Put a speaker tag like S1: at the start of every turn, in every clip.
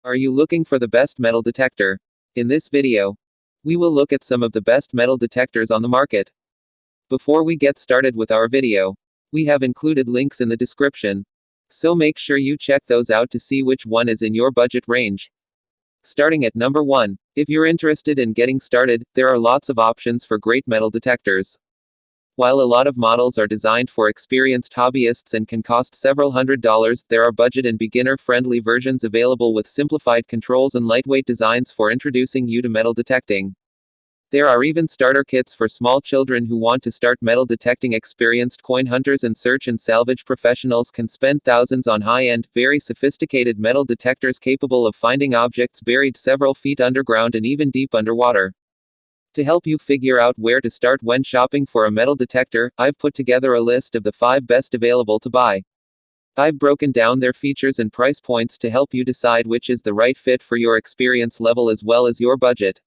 S1: Are you looking for the best metal detector? In this video, we will look at some of the best metal detectors on the market. Before we get started with our video, we have included links in the description, so make sure you check those out to see which one is in your budget range. Starting at number 1, if you're interested in getting started, there are lots of options for great metal detectors. While a lot of models are designed for experienced hobbyists and can cost several $100s, there are budget and beginner-friendly versions available with simplified controls and lightweight designs for introducing you to metal detecting. There are even starter kits for small children who want to start metal detecting. Experienced coin hunters and search and salvage professionals can spend thousands on high-end, very sophisticated metal detectors capable of finding objects buried several feet underground and even deep underwater. To help you figure out where to start when shopping for a metal detector, I've put together a list of the 5 best available to buy. I've broken down their features and price points to help you decide which is the right fit for your experience level as well as your budget.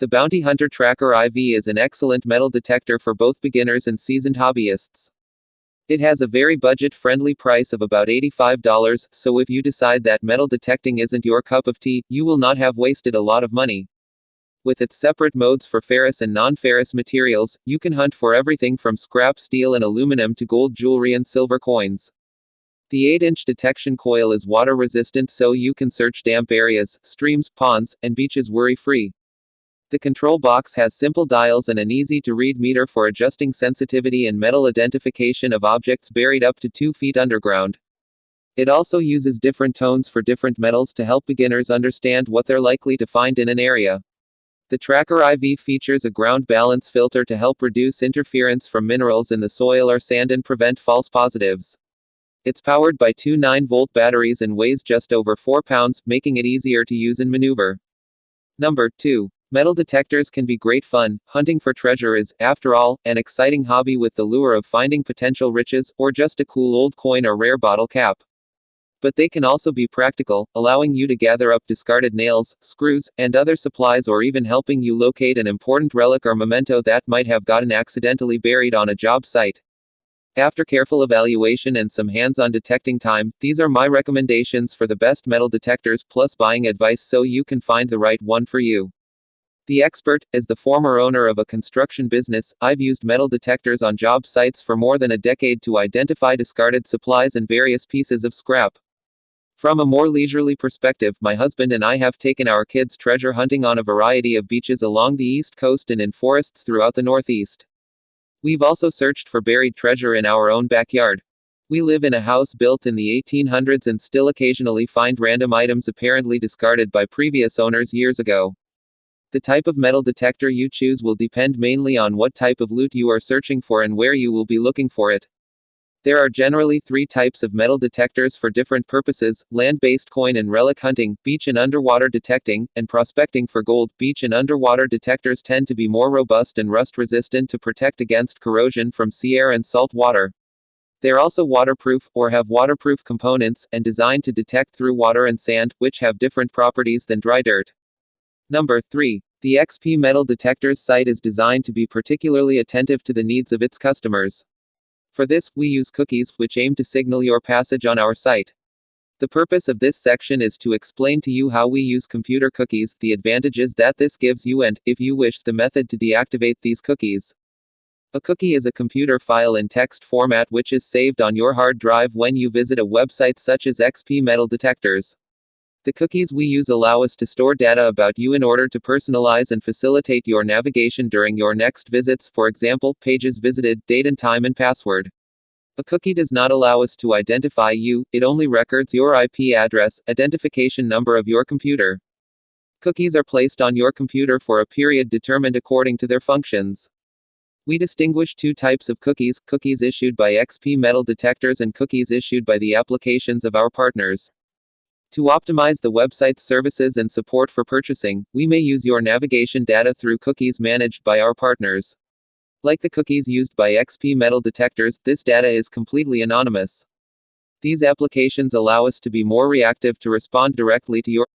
S1: The Bounty Hunter Tracker IV is an excellent metal detector for both beginners and seasoned hobbyists. It has a very budget-friendly price of about $85, so if you decide that metal detecting isn't your cup of tea, you will not have wasted a lot of money. With its separate modes for ferrous and non-ferrous materials, you can hunt for everything from scrap steel and aluminum to gold jewelry and silver coins. The 8-inch detection coil is water-resistant, so you can search damp areas, streams, ponds, and beaches worry-free. The control box has simple dials and an easy-to-read meter for adjusting sensitivity and metal identification of objects buried up to 2 feet underground. It also uses different tones for different metals to help beginners understand what they're likely to find in an area. The Tracker IV features a ground balance filter to help reduce interference from minerals in the soil or sand and prevent false positives. It's powered by 2 9-volt batteries and weighs just over 4 pounds, making it easier to use and maneuver. Number 2. Metal detectors can be great fun. Hunting for treasure is, after all, an exciting hobby with the lure of finding potential riches, or just a cool old coin or rare bottle cap. But they can also be practical, allowing you to gather up discarded nails, screws, and other supplies, or even helping you locate an important relic or memento that might have gotten accidentally buried on a job site. After careful evaluation and some hands-on detecting time, these are my recommendations for the best metal detectors plus buying advice so you can find the right one for you. The Expert. As the former owner of a construction business, I've used metal detectors on job sites for more than a decade to identify discarded supplies and various pieces of scrap. From a more leisurely perspective, my husband and I have taken our kids treasure hunting on a variety of beaches along the East Coast and in forests throughout the Northeast. We've also searched for buried treasure in our own backyard. We live in a house built in the 1800s and still occasionally find random items apparently discarded by previous owners years ago. The type of metal detector you choose will depend mainly on what type of loot you are searching for and where you will be looking for it. There are generally 3 types of metal detectors for different purposes: land-based coin and relic hunting, beach and underwater detecting, and prospecting for gold. Beach and underwater detectors tend to be more robust and rust-resistant to protect against corrosion from sea air and salt water. They're also waterproof, or have waterproof components, and designed to detect through water and sand, which have different properties than dry dirt. Number 3. The XP Metal Detectors site is designed to be particularly attentive to the needs of its customers. For this, we use cookies, which aim to signal your passage on our site. The purpose of this section is to explain to you how we use computer cookies, the advantages that this gives you, and, if you wish, the method to deactivate these cookies. A cookie is a computer file in text format which is saved on your hard drive when you visit a website such as XP Metal Detectors. The cookies we use allow us to store data about you in order to personalize and facilitate your navigation during your next visits, for example, pages visited, date and time, and password. A cookie does not allow us to identify you, it only records your IP address, identification number of your computer. Cookies are placed on your computer for a period determined according to their functions. We distinguish 2 types of cookies: cookies issued by XP Metal Detectors and cookies issued by the applications of our partners. To optimize the website's services and support for purchasing, we may use your navigation data through cookies managed by our partners. Like the cookies used by XP Metal Detectors, this data is completely anonymous. These applications allow us to be more reactive to respond directly to your